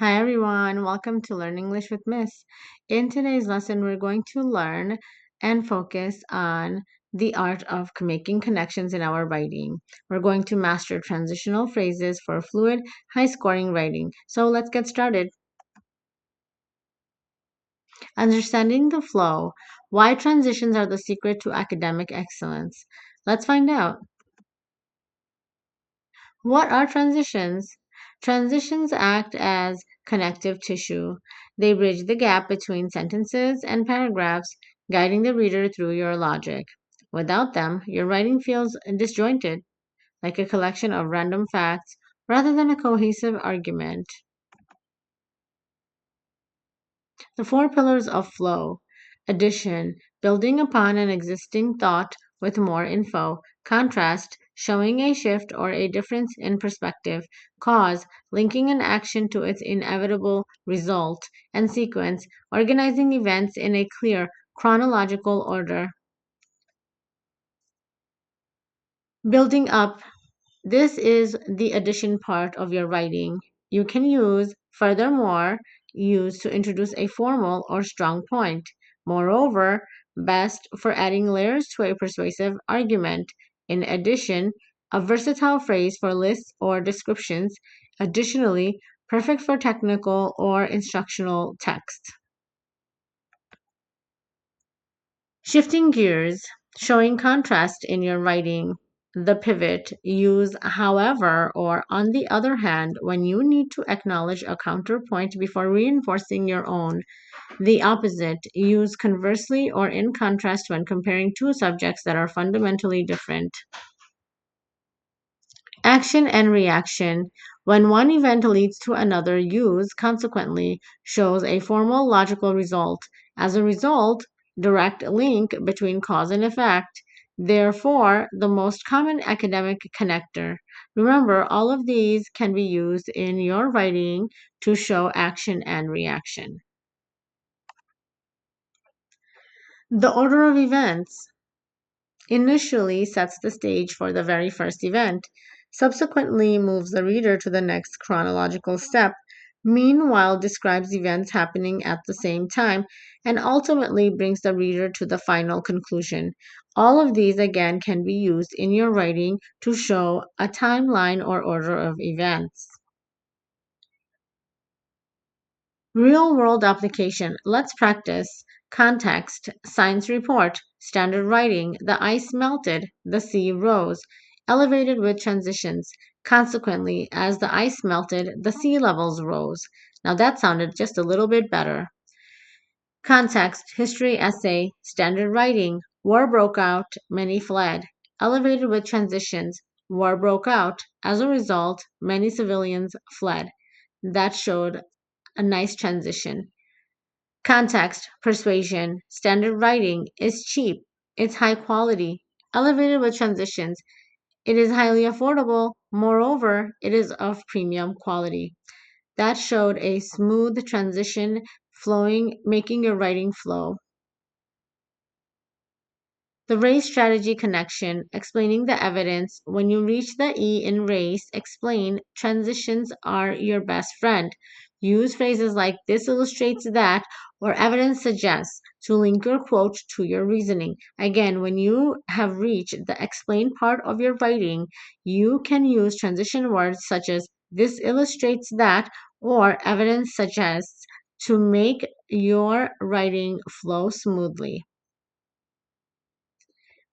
Hi everyone, welcome to Learn English with Miss. In today's lesson, we're going to learn and focus on the art of making connections in our writing. We're going to master transitional phrases for fluid, high-scoring writing. So let's get started. Understanding the flow. Why transitions are the secret to academic excellence. Let's find out. What are transitions? Transitions act as connective tissue. They bridge the gap between sentences and paragraphs, guiding the reader through your logic. Without them, your writing feels disjointed, like a collection of random facts rather than a cohesive argument. The four pillars of flow: addition, building upon an existing thought with more info; contrast, showing a shift or a difference in perspective; cause, linking an action to its inevitable result; and sequence, organizing events in a clear chronological order. Building up. This is the addition part of your writing. You can use furthermore used to introduce a formal or strong point. Moreover, best for adding layers to a persuasive argument. In addition, a versatile phrase for lists or descriptions. Additionally, perfect for technical or instructional text. Shifting gears, showing contrast in your writing. The pivot, use however or on the other hand when you need to acknowledge a counterpoint before reinforcing your own. The opposite, use conversely or in contrast when comparing two subjects that are fundamentally different. Action and reaction. When one event leads to another, use consequently shows a formal logical result. As a result, direct link between cause and effect. Therefore, the most common academic connector. Remember, all of these can be used in your writing to show action and reaction. The order of events initially sets the stage for the very first event, subsequently moves the reader to the next chronological step, meanwhile describes events happening at the same time, and ultimately brings the reader to the final conclusion. All of these again can be used in your writing to show a timeline or order of events. Real world application. Let's practice. Context. Science report. Standard writing. The ice melted. The sea rose. Elevated with transitions. Consequently, as the ice melted, the sea levels rose. Now that sounded just a little bit better. Context. History essay. Standard writing. War broke out. Many fled. Elevated with transitions. War broke out. As a result, many civilians fled. That showed a nice transition. Context, persuasion, standard writing is cheap, it's high quality, elevated with transitions, it is highly affordable, moreover, it is of premium quality. That showed a smooth transition flowing, making your writing flow. The race strategy connection, explaining the evidence. When you reach the E in race, explain transitions are your best friend. Use phrases like this illustrates that or evidence suggests to link your quote to your reasoning. Again, when you have reached the explain part of your writing, you can use transition words such as this illustrates that or evidence suggests to make your writing flow smoothly.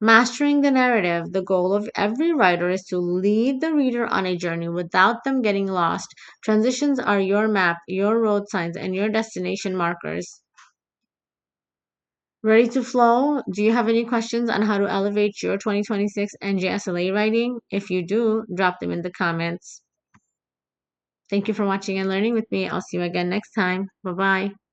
Mastering the narrative. The goal of every writer is to lead the reader on a journey without them getting lost. Transitions are your map, your road signs, and your destination markers. Ready to flow? Do you have any questions on how to elevate your 2026 NJSLA writing? If you do, drop them in the comments. Thank you for watching and learning with me. I'll see you again next time. Bye bye.